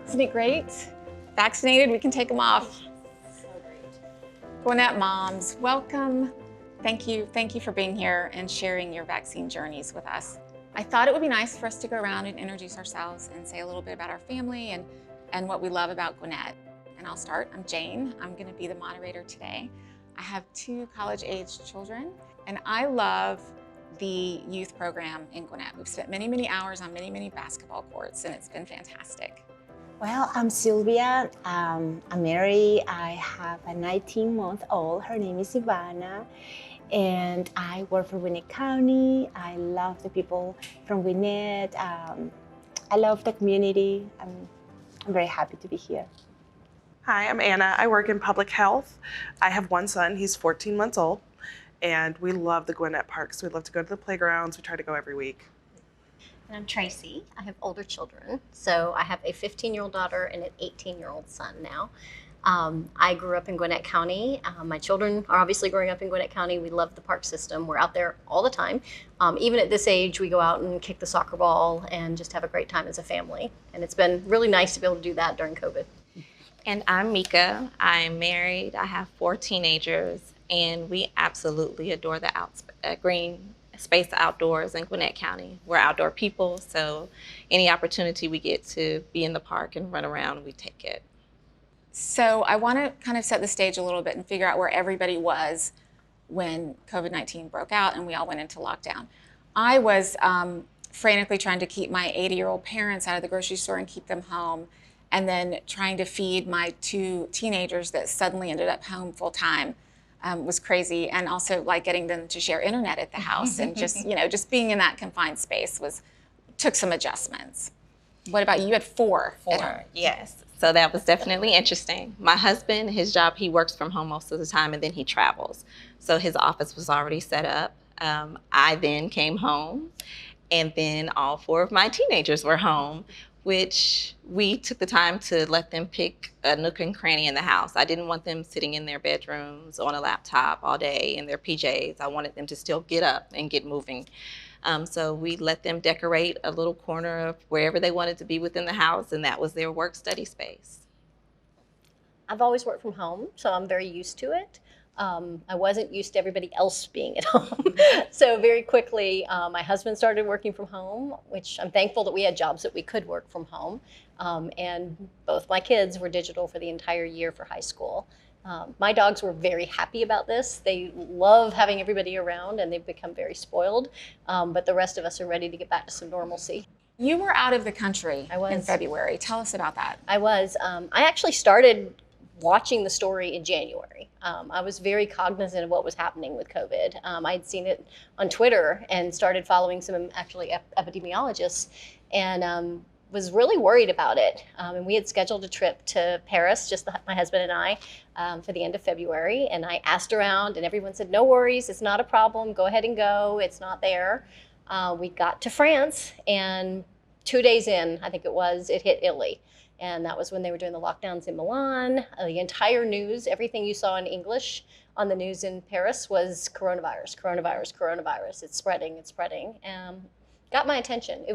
Isn't it great? Vaccinated, we can take them off. So great. Gwinnett Moms, welcome. Thank you for being here and sharing your vaccine journeys with us. I thought it would be nice for us to go around and introduce ourselves and say a little bit about our family and what we love about Gwinnett. And I'll start. I'm Jane. I'm going to be the moderator today. I have 2 college-age children, and I love the youth program in Gwinnett. We've spent many, many hours on many, many basketball courts, and it's been fantastic. Well, I'm Sylvia. I'm married. I have a 19-month-old. Her name is Ivana. And I work for Gwinnett County. I love the people from Gwinnett. I love the community. I'm very happy to be here. Hi, I'm Anna. I work in public health. I have 1 son. He's 14 months old. And we love the Gwinnett parks. We love to go to the playgrounds. We try to go every week. And I'm Tracy. I have older children. So I have a 15-year-old daughter and an 18-year-old son now. I grew up in Gwinnett County. My children are obviously growing up in Gwinnett County. We love the park system. We're out there all the time. Even at this age, we go out and kick the soccer ball and just have a great time as a family. And it's been really nice to be able to do that during COVID. And I'm Mika. I'm married. I have 4 teenagers, and we absolutely adore the green space outdoors in Gwinnett County. We're outdoor people, so any opportunity we get to be in the park and run around, we take it. So I want to kind of set the stage a little bit and figure out where everybody was when COVID-19 broke out and we all went into lockdown. I was frantically trying to keep my 80-year-old parents out of the grocery store and keep them home, and then trying to feed my 2 teenagers that suddenly ended up home full time. Was crazy, and also like getting them to share internet at the house and just being in that confined space took some adjustments. What about you? You had 4 at home. Yes. So that was definitely interesting. My husband, his job, he works from home most of the time, and then he travels. So his office was already set up. I then came home, and then all 4 of my teenagers were home, which we took the time to let them pick a nook and cranny in the house. I didn't want them sitting in their bedrooms on a laptop all day in their PJs. I wanted them to still get up and get moving. So we let them decorate a little corner of wherever they wanted to be within the house, and that was their work study space. I've always worked from home, so I'm very used to it. I wasn't used to everybody else being at home. So very quickly, my husband started working from home, which I'm thankful that we had jobs that we could work from home. And both my kids were digital for the entire year for high school. My dogs were very happy about this. They love having everybody around, and they've become very spoiled. But the rest of us are ready to get back to some normalcy. You were out of the country I was. in February. Tell us about that. I was. I actually started watching the story in January. I was very cognizant of what was happening with COVID. I'd seen it on Twitter and started following some actually epidemiologists, and was really worried about it. And we had scheduled a trip to Paris, just my husband and I, for the end of February. And I asked around, and everyone said, no worries, it's not a problem, go ahead and go, it's not there. We got to France, and 2 days in, I think it hit Italy. And that was when they were doing the lockdowns in Milan. The entire news, everything you saw in English on the news in Paris was coronavirus, coronavirus, coronavirus. It's spreading, it's spreading. Got my attention.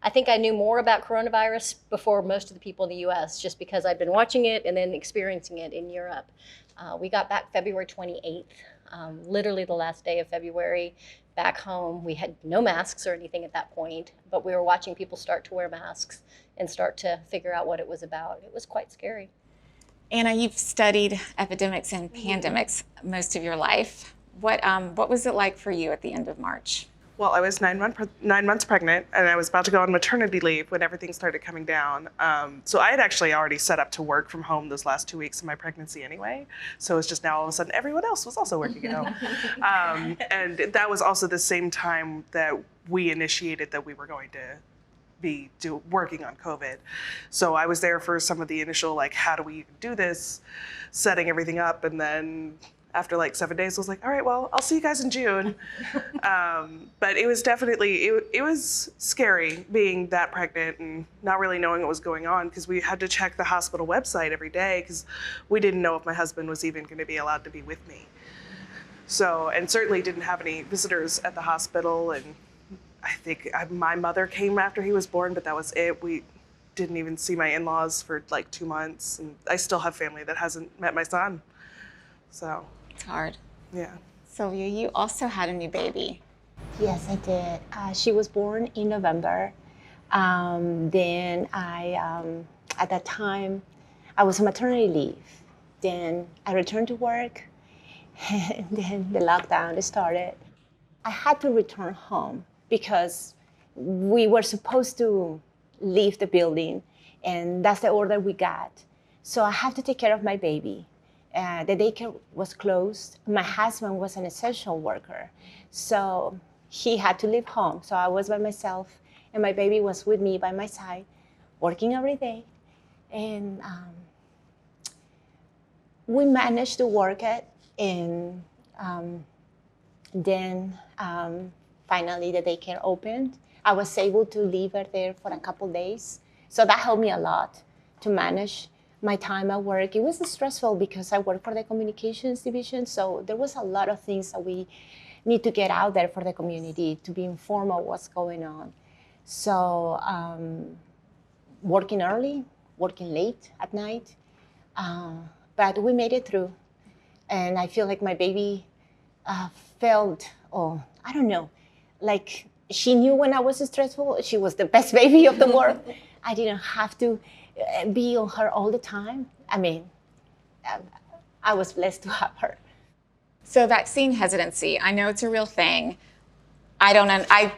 I think I knew more about coronavirus before most of the people in the US, just because I'd been watching it and then experiencing it in Europe. We got back February 28th, literally the last day of February. Back home, we had no masks or anything at that point, but we were watching people start to wear masks and start to figure out what it was about. It was quite scary. Anna, you've studied epidemics and pandemics most of your life. What was it like for you at the end of March? Well, I was 9 months pregnant, and I was about to go on maternity leave when everything started coming down. So I had actually already set up to work from home those last 2 weeks of my pregnancy anyway. So it's just now all of a sudden everyone else was also working at home. And that was also the same time that we initiated that we were going to be working on COVID. So I was there for some of the initial, like, how do we even do this, setting everything up, and then after like 7 days, I was like, all right, well, I'll see you guys in June. But it was definitely, it was scary being that pregnant and not really knowing what was going on, because we had to check the hospital website every day because we didn't know if my husband was even going to be allowed to be with me. So, and certainly didn't have any visitors at the hospital. And I think my mother came after he was born, but that was it. didn't even see my in-laws for like 2 months, and I still have family that hasn't met my son. So It's hard. yeah. Sylvia, you also had a new baby. Yes, I did. She was born in November. Then at that time, I was on maternity leave. Then I returned to work, and then the lockdown started. I had to return home because we were supposed to leave the building, and that's the order we got. So I have to take care of my baby. The daycare was closed. My husband was an essential worker, so he had to leave home. So I was by myself, and my baby was with me by my side, working every day. And we managed to work it, and then finally the daycare opened. I was able to leave her there for a couple days. So that helped me a lot to manage my time at work. It was stressful because I work for the communications division, so there was a lot of things that we need to get out there for the community to be informed of what's going on. So working early, working late at night, but we made it through. And I feel like my baby felt, I don't know, like she knew when I was stressful, she was the best baby of the world. I didn't have to be on her all the time. I mean, I was blessed to have her. So vaccine hesitancy, I know it's a real thing. I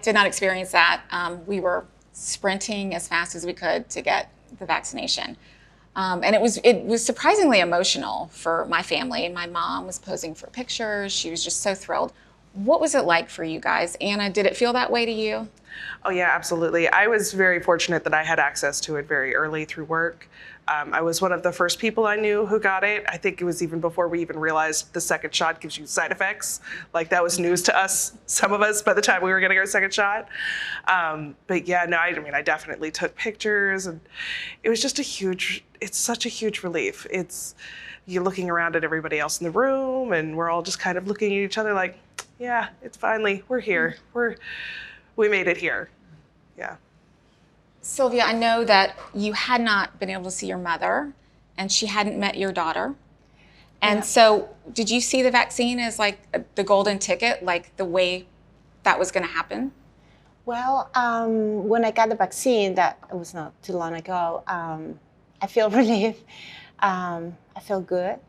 did not experience that. We were sprinting as fast as we could to get the vaccination. And it was surprisingly emotional for my family. My mom was posing for pictures. She was just so thrilled. What was it like for you guys? Anna, did it feel that way to you? Oh yeah, absolutely. I was very fortunate that I had access to it very early through work. I was one of the first people I knew who got it. I think it was even before we even realized the second shot gives you side effects. Like that was news to us, some of us, by the time we were getting our second shot. But yeah, no, I mean, I definitely took pictures, and it was just it's such a huge relief. You're looking around at everybody else in the room, and we're all just kind of looking at each other like, yeah, it's finally, we're here. We made it here. Yeah. Sylvia, I know that you had not been able to see your mother, and she hadn't met your daughter. And so did you see the vaccine as like the golden ticket, like the way that was going to happen? Well, when I got the vaccine, that was not too long ago, I feel relief. I feel good.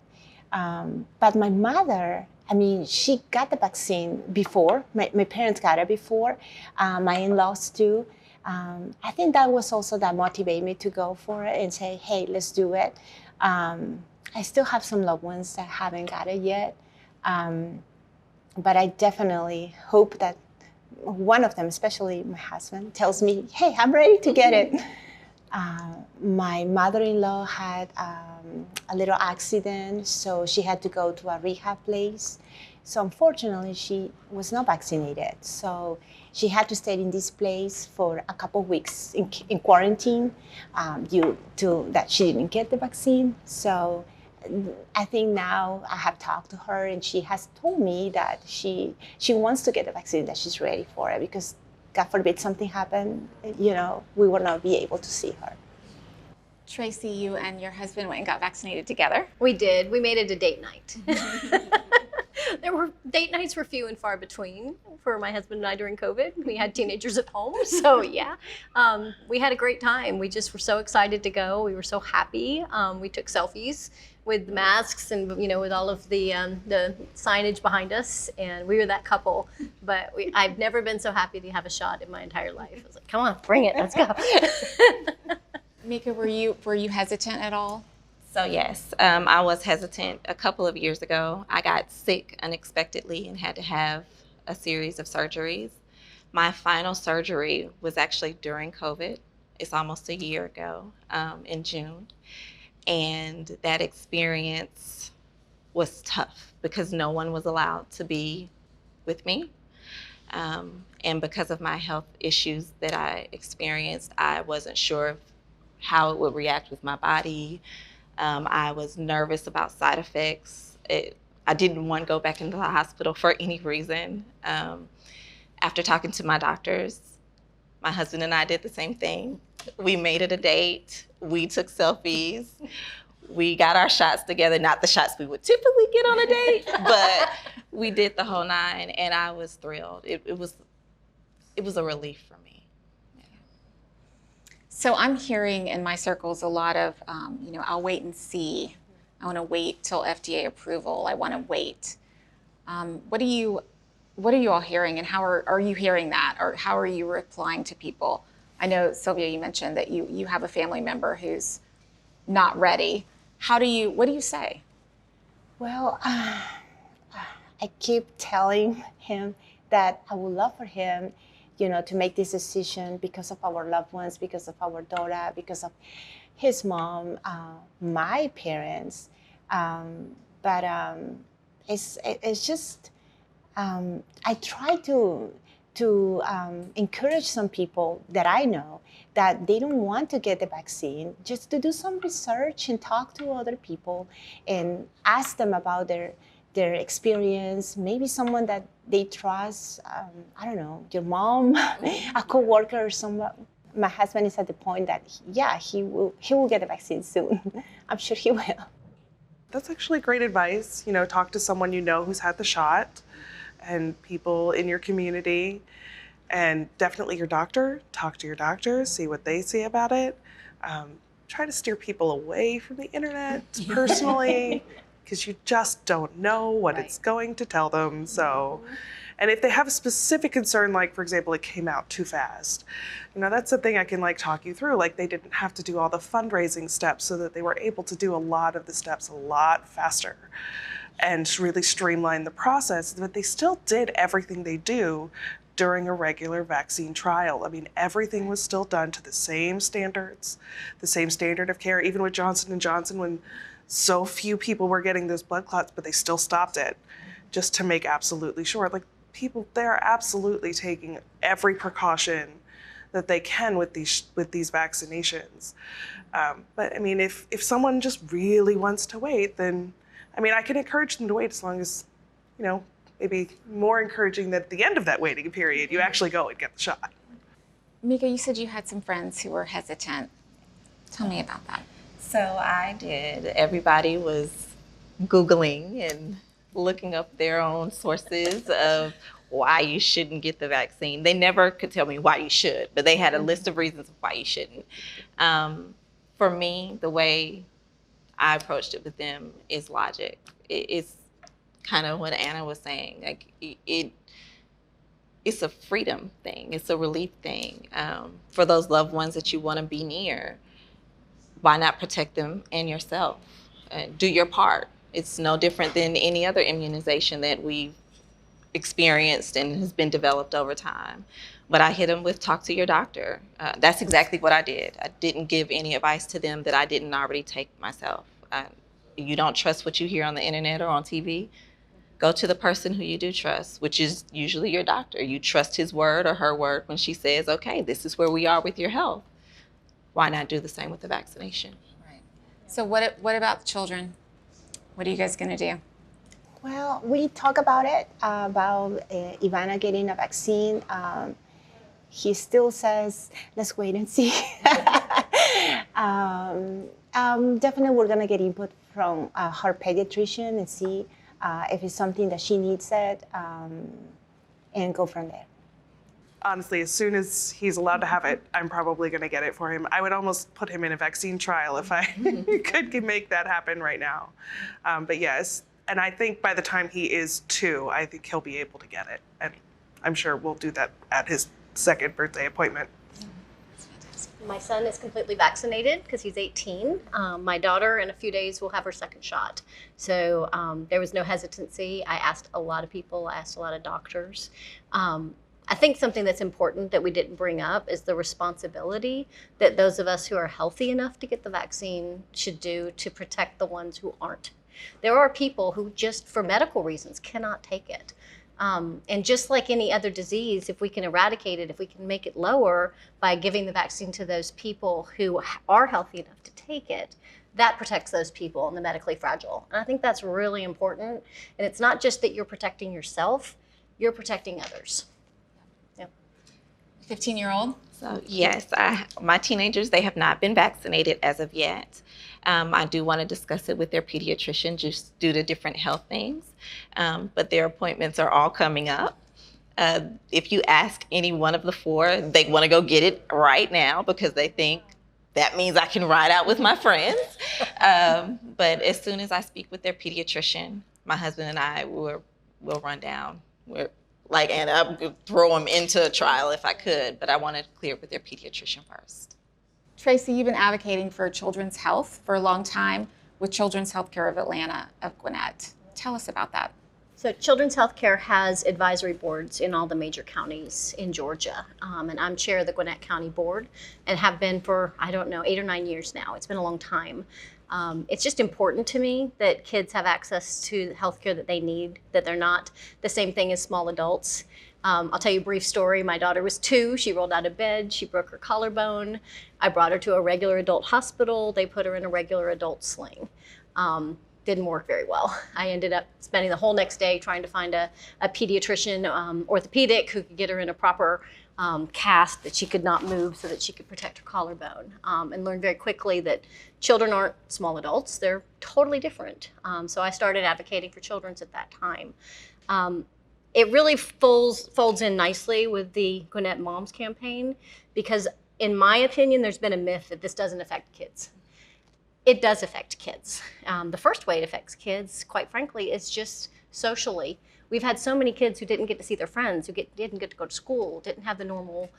But my mother, I mean, she got the vaccine before. My parents got it before. My in-laws too. I think that was also that motivated me to go for it and say, hey, let's do it. I still have some loved ones that haven't got it yet. But I definitely hope that one of them, especially my husband, tells me, hey, I'm ready to get it. My mother-in-law had a little accident, so she had to go to a rehab place. So unfortunately, she was not vaccinated. So she had to stay in this place for a couple of weeks in quarantine due to that she didn't get the vaccine. So I think now I have talked to her, and she has told me that she wants to get the vaccine, that she's ready for it, because God forbid something happened, we will not be able to see her. Tracy, you and your husband went and got vaccinated together. We did. We made it a date night. Date nights were few and far between for my husband and I during COVID. We had teenagers at home, so yeah. We had a great time. We just were so excited to go. We were so happy. We took selfies with the masks and with all of the signage behind us, and we were that couple. But I've never been so happy to have a shot in my entire life. I was like, come on, bring it, let's go. Mika, were you hesitant at all? So yes, I was hesitant a couple of years ago. I got sick unexpectedly and had to have a series of surgeries. My final surgery was actually during COVID. It's almost a year ago, in June. And that experience was tough because no one was allowed to be with me. And because of my health issues that I experienced, I wasn't sure of how it would react with my body. I was nervous about side effects. I didn't want to go back into the hospital for any reason. After talking to my doctors, My husband and I did the same thing. We made it a date. We took selfies. We got our shots together, not the shots we would typically get on a date, but we did the whole nine, and I was thrilled. It was a relief for me. Yeah. So I'm hearing in my circles a lot of, I'll wait and see. I want to wait till FDA approval. I want to wait. What are you all hearing, and how are you hearing that, or how are you replying to people? I know, Sylvia, you mentioned that you have a family member who's not ready. What do you say? Well, I keep telling him that I would love for him, to make this decision because of our loved ones, because of our daughter, because of his mom, my parents. But it's just, I try to encourage some people that I know that they don't want to get the vaccine, just to do some research and talk to other people and ask them about their experience, maybe someone that they trust, I don't know, your mom, a coworker or someone. My husband is at the point that, he will get the vaccine soon. I'm sure he will. That's actually great advice. Talk to someone who's had the shot, and people in your community, and definitely your doctor. Talk to your doctor, see what they say about it. Try to steer people away from the internet personally, because you just don't know what it's going to tell them. So, and if they have a specific concern, like for example, it came out too fast, that's something I can talk you through. They didn't have to do all the fundraising steps, so that they were able to do a lot of the steps a lot faster and really streamline the process, but they still did everything they do during a regular vaccine trial. I mean, everything was still done to the same standards, the same standard of care, even with Johnson & Johnson, when so few people were getting those blood clots, but they still stopped it just to make absolutely sure. People, they're absolutely taking every precaution that they can with these vaccinations. But I mean, if someone just really wants to wait, then I can encourage them to wait, as long as, maybe more encouraging that at the end of that waiting period, you actually go and get the shot. Mika, you said you had some friends who were hesitant. Tell me about that. So I did. Everybody was Googling and looking up their own sources of why you shouldn't get the vaccine. They never could tell me why you should, but they had a list of reasons of why you shouldn't. For me, the way I approached it with them is logic. It's kind of what Anna was saying. It's a freedom thing. It's a relief thing. For those loved ones that you want to be near, why not protect them and yourself? Do your part. It's no different than any other immunization that we've experienced and has been developed over time. But I hit them with, talk to your doctor. That's exactly what I did. I didn't give any advice to them that I didn't already take myself. You don't trust what you hear on the internet or on TV? Go to the person who you do trust, which is usually your doctor. You trust his word or her word when she says, okay, this is where we are with your health. Why not do the same with the vaccination? Right. So what about the children? What are you guys going to do? Well, we talk about it, about Ivana getting a vaccine. He still says, let's wait and see. Definitely we're going to get input from her pediatrician and see if it's something that she needs it, and go from there. Honestly, as soon as he's allowed to have it, I'm probably going to get it for him. I would almost put him in a vaccine trial if I could make that happen right now. But yes, and I think by the time he is 2, I think he'll be able to get it. And I'm sure we'll do that at his 2nd birthday appointment. My son is completely vaccinated because he's 18. My daughter, in a few days, will have her 2nd shot. So there was no hesitancy. I asked a lot of people. I asked a lot of doctors. I think something that's important that we didn't bring up is the responsibility that those of us who are healthy enough to get the vaccine should do to protect the ones who aren't. There are people who just for medical reasons cannot take it. And just like any other disease, if we can eradicate it, if we can make it lower by giving the vaccine to those people who are healthy enough to take it, that protects those people and the medically fragile. And I think that's really important. And it's not just that you're protecting yourself, you're protecting others. 15-year-old? So yes, my teenagers, they have not been vaccinated as of yet. I do want to discuss it with their pediatrician just due to different health things, but their appointments are all coming up. If you ask any one of the four, they want to go get it right now because they think that means I can ride out with my friends. But as soon as I speak with their pediatrician, my husband and I will run down. And I would throw them into a trial if I could, but I want to clear it with their pediatrician first. Tracy, you've been advocating for children's health for a long time with Children's Healthcare of Atlanta of Gwinnett. Tell us about that. So Children's Healthcare has advisory boards in all the major counties in Georgia. And I'm chair of the Gwinnett County Board and have been for, 8 or 9 years now. It's been a long time. It's just important to me that kids have access to the healthcare that they need, that they're not the same thing as small adults. I'll tell you a brief story. My daughter was 2. She rolled out of bed. She broke her collarbone. I brought her to a regular adult hospital. They put her in a regular adult sling. Didn't work very well. I ended up spending the whole next day trying to find a pediatrician, orthopedic, who could get her in a proper cast that she could not move so that she could protect her collarbone, and learned very quickly that children aren't small adults. They're totally different. So I started advocating for children's at that time. It really folds in nicely with the Gwinnett Moms campaign because, in my opinion, there's been a myth that this doesn't affect kids. It does affect kids. The first way it affects kids, quite frankly, is just socially. We've had so many kids who didn't get to see their friends, who didn't get to go to school, didn't have the normal,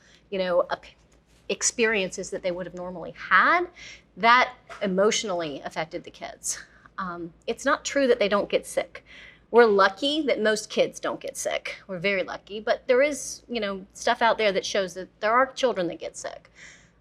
experiences that they would have normally had. That emotionally affected the kids. It's not true that they don't get sick. We're lucky that most kids don't get sick. We're very lucky, but there is, stuff out there that shows that there are children that get sick.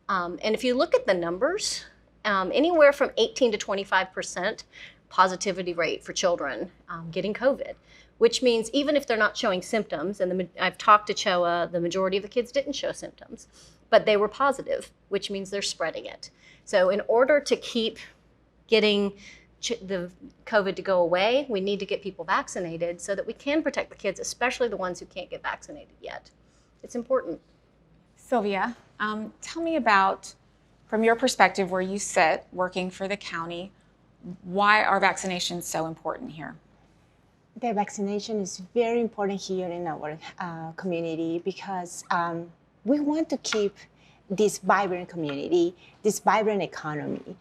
And if you look at the numbers, anywhere from 18 to 25% positivity rate for children getting COVID, which means even if they're not showing symptoms, and I've talked to CHOA, the majority of the kids didn't show symptoms, but they were positive, which means they're spreading it. So in order to keep getting the COVID to go away, we need to get people vaccinated so that we can protect the kids, especially the ones who can't get vaccinated yet. It's important. Sylvia, tell me about, from your perspective where you sit working for the county, why are vaccinations so important here? The vaccination is very important here in our community because we want to keep this vibrant community, this vibrant economy.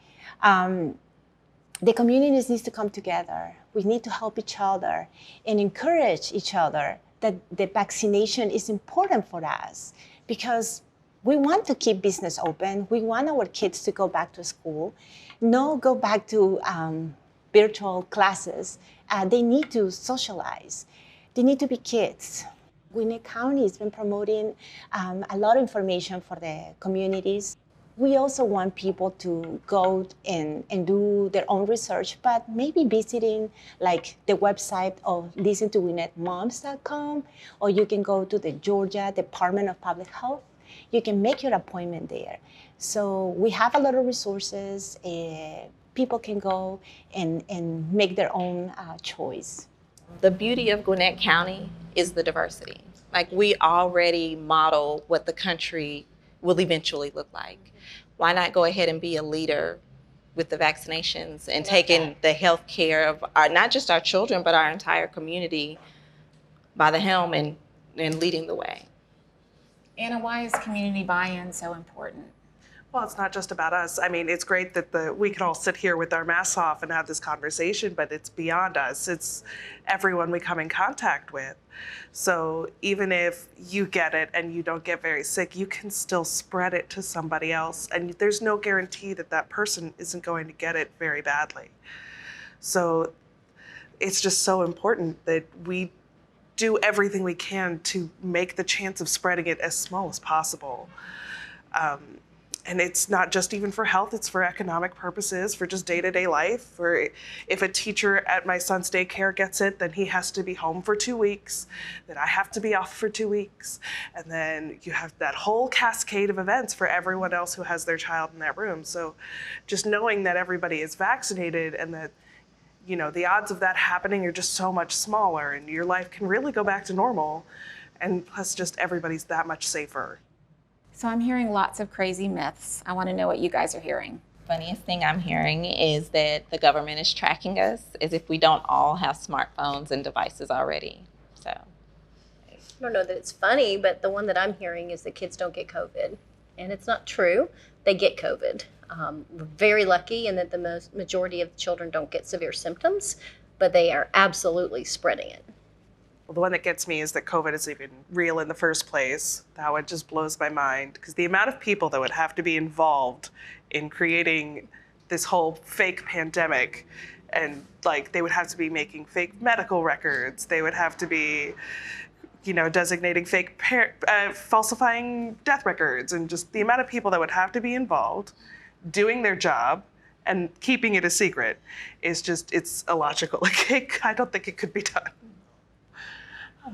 The communities need to come together. We need to help each other and encourage each other that the vaccination is important for us because we want to keep business open. We want our kids to go back to school, not go back to virtual classes. They need to socialize. They need to be kids. Gwinnett County has been promoting a lot of information for the communities. We also want people to go and do their own research, but maybe visiting like the website of listentogwinnettmoms.com, or you can go to the Georgia Department of Public Health. You can make your appointment there. So we have a lot of resources. People can go and make their own choice. The beauty of Gwinnett County is the diversity. Like, we already model what the country will eventually look like. Why not go ahead and be a leader with the vaccinations and taking the health care of not just our children, but our entire community by the helm and leading the way? Anna, why is community buy-in so important? Well, it's not just about us. I mean, it's great that we can all sit here with our masks off and have this conversation, but it's beyond us. It's everyone we come in contact with. So even if you get it and you don't get very sick, you can still spread it to somebody else. And there's no guarantee that that person isn't going to get it very badly. So it's just so important that we do everything we can to make the chance of spreading it as small as possible. And it's not just even for health, it's for economic purposes, for just day-to-day life. For if a teacher at my son's daycare gets it, then he has to be home for 2 weeks, then I have to be off for 2 weeks. And then you have that whole cascade of events for everyone else who has their child in that room. So just knowing that everybody is vaccinated and that, you know, the odds of that happening are just so much smaller and your life can really go back to normal. And plus just everybody's that much safer. So I'm hearing lots of crazy myths. I want to know what you guys are hearing. Funniest thing I'm hearing is that the government is tracking us as if we don't all have smartphones and devices already. So I don't know that it's funny, but the one that I'm hearing is that kids don't get COVID. And it's not true. They get COVID. We're very lucky in that the majority of children don't get severe symptoms, but they are absolutely spreading it. Well, the one that gets me is that COVID is even real in the first place. That one just blows my mind, because the amount of people that would have to be involved in creating this whole fake pandemic, and like they would have to be making fake medical records, they would have to be, designating fake, falsifying death records, and just the amount of people that would have to be involved doing their job and keeping it a secret is just, it's illogical. Like, I don't think it could be done.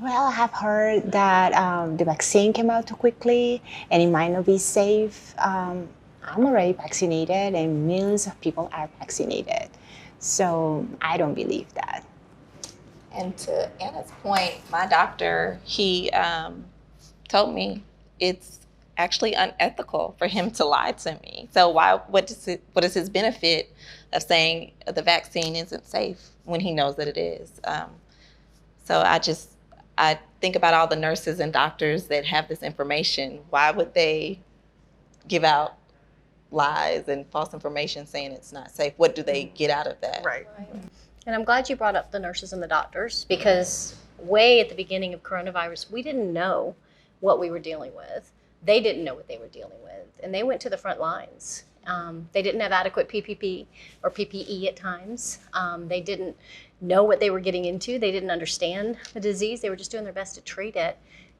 Well, I have heard that the vaccine came out too quickly and it might not be safe. I'm already vaccinated and millions of people are vaccinated. So I don't believe that. And to Anna's point, my doctor, he told me it's actually unethical for him to lie to me. So what is his benefit of saying the vaccine isn't safe when he knows that it is? So I think about all the nurses and doctors that have this information. Why would they give out lies and false information saying it's not safe? What do they get out of that? Right. And I'm glad you brought up the nurses and the doctors, because way at the beginning of coronavirus, we didn't know what we were dealing with. They didn't know what they were dealing with, and they went to the front lines. They didn't have adequate PPP or PPE at times. They didn't know what they were getting into. They didn't understand the disease. They were just doing their best to treat it.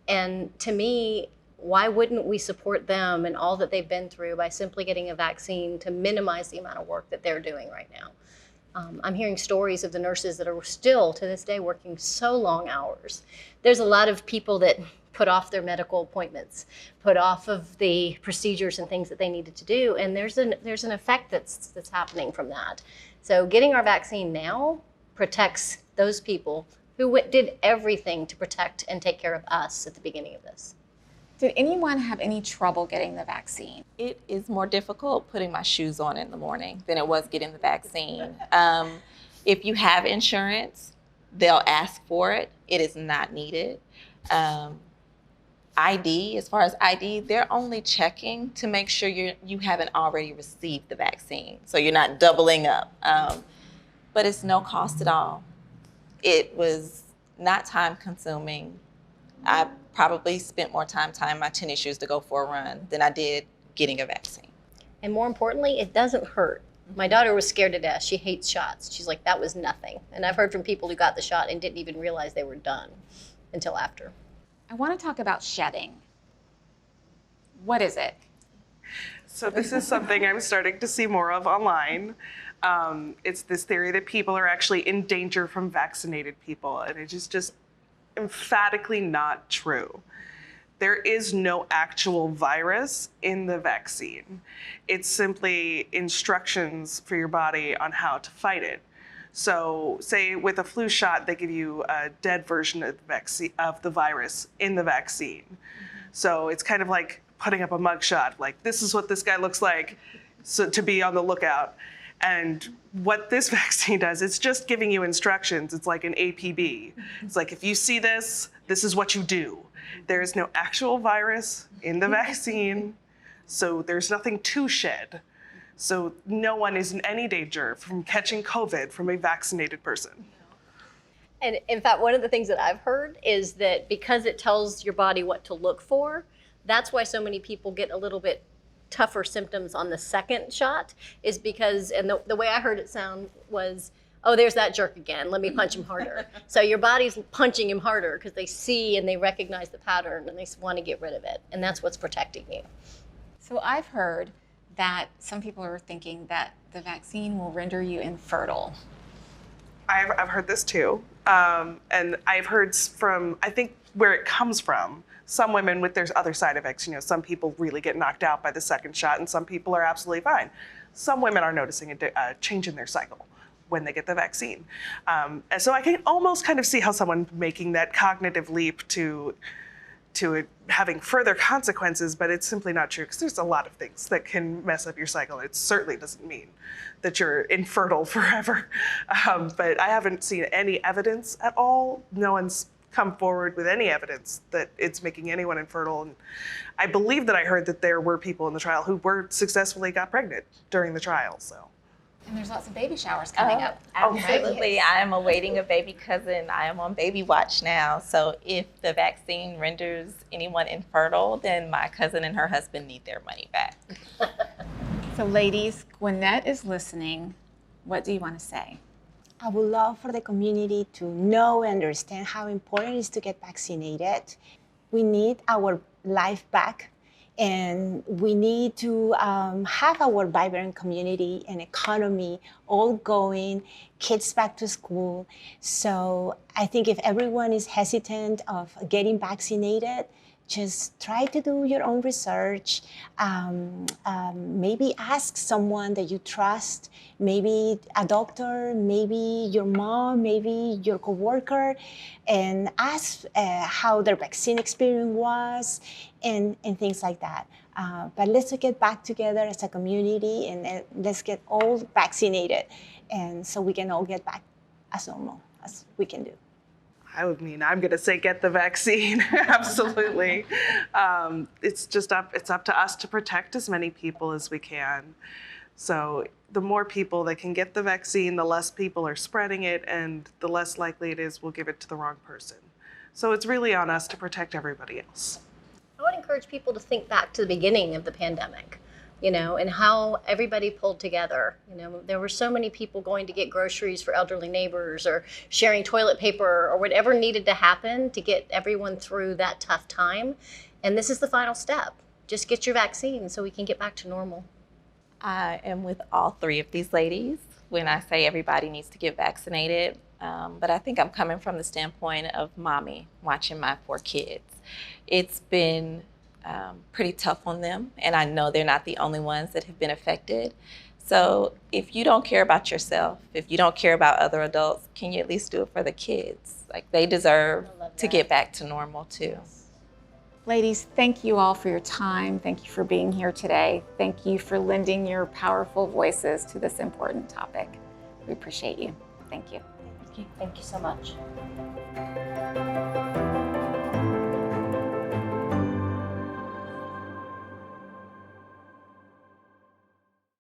And to me, why wouldn't we support them and all that they've been through by simply getting a vaccine to minimize the amount of work that they're doing right now? I'm hearing stories of the nurses that are still, to this day, working so long hours. There's a lot of people that put off their medical appointments, put off of the procedures and things that they needed to do, and there's an effect that's happening from that. So getting our vaccine now protects those people who did everything to protect and take care of us at the beginning of this. Did anyone have any trouble getting the vaccine? It is more difficult putting my shoes on in the morning than it was getting the vaccine. If you have insurance, they'll ask for it. It is not needed. ID, as far as ID, they're only checking to make sure you haven't already received the vaccine, so you're not doubling up. But it's no cost at all. It was not time consuming. I probably spent more time tying my tennis shoes to go for a run than I did getting a vaccine. And more importantly, it doesn't hurt. My daughter was scared to death. She hates shots. She's like, that was nothing. And I've heard from people who got the shot and didn't even realize they were done until after. I want to talk about shedding. What is it? So this is something I'm starting to see more of online. It's this theory that people are actually in danger from vaccinated people, and it is just emphatically not true. There is no actual virus in the vaccine. It's simply instructions for your body on how to fight it. So say with a flu shot, they give you a dead version of the virus in the vaccine. So it's kind of like putting up a mugshot, like this is what this guy looks like, so to be on the lookout. And what this vaccine does, it's just giving you instructions. It's like an APB. It's like, if you see this, this is what you do. There is no actual virus in the vaccine, so there's nothing to shed. So no one is in any danger from catching COVID from a vaccinated person. And in fact, one of the things that I've heard is that because it tells your body what to look for, that's why so many people get a little bit tougher symptoms on the second shot, is because, and the way I heard it sound was, oh, there's that jerk again, let me punch him harder. So your body's punching him harder because they see and they recognize the pattern and they want to get rid of it. And that's what's protecting you. So I've heard that some people are thinking that the vaccine will render you infertile. I've heard this too. And I've heard from, I think where it comes from, some women with their other side effects, some people really get knocked out by the second shot and some people are absolutely fine. Some women are noticing a change in their cycle when they get the vaccine. And so I can almost kind of see how someone making that cognitive leap to to it having further consequences, but it's simply not true because there's a lot of things that can mess up your cycle. It certainly doesn't mean that you're infertile forever. But I haven't seen any evidence at all. No one's come forward with any evidence that it's making anyone infertile. And I believe that I heard that there were people in the trial who were successfully got pregnant during the trial. So. And there's lots of baby showers coming up. Absolutely. I am awaiting a baby cousin. I am on baby watch now. So if the vaccine renders anyone infertile, then my cousin and her husband need their money back. So ladies, Gwinnett is listening. What do you want to say? I would love for the community to know and understand how important it is to get vaccinated. We need our life back. And we need to have our vibrant community and economy all going, kids back to school. So I think if everyone is hesitant of getting vaccinated, just try to do your own research. Maybe ask someone that you trust, maybe a doctor, maybe your mom, maybe your coworker, and ask how their vaccine experience was and things like that. But let's get back together as a community and let's get all vaccinated, and so we can all get back as normal as we can do. I'm going to say get the vaccine. Absolutely. It's up to us to protect as many people as we can. So the more people that can get the vaccine, the less people are spreading it, and the less likely it is we'll give it to the wrong person. So it's really on us to protect everybody else. I would encourage people to think back to the beginning of the pandemic, and how everybody pulled together. There were so many people going to get groceries for elderly neighbors or sharing toilet paper or whatever needed to happen to get everyone through that tough time. And this is the final step. Just get your vaccine so we can get back to normal. I am with all three of these ladies when I say everybody needs to get vaccinated. But I think I'm coming from the standpoint of mommy watching my 4 kids. It's been pretty tough on them, and I know they're not the only ones that have been affected. So if you don't care about yourself, if you don't care about other adults, can you at least do it for the kids? Like, they deserve to get back to normal too. Ladies, thank you all for your time. Thank you for being here today. Thank you for lending your powerful voices to this important topic. We appreciate you. Thank you. Thank you so much.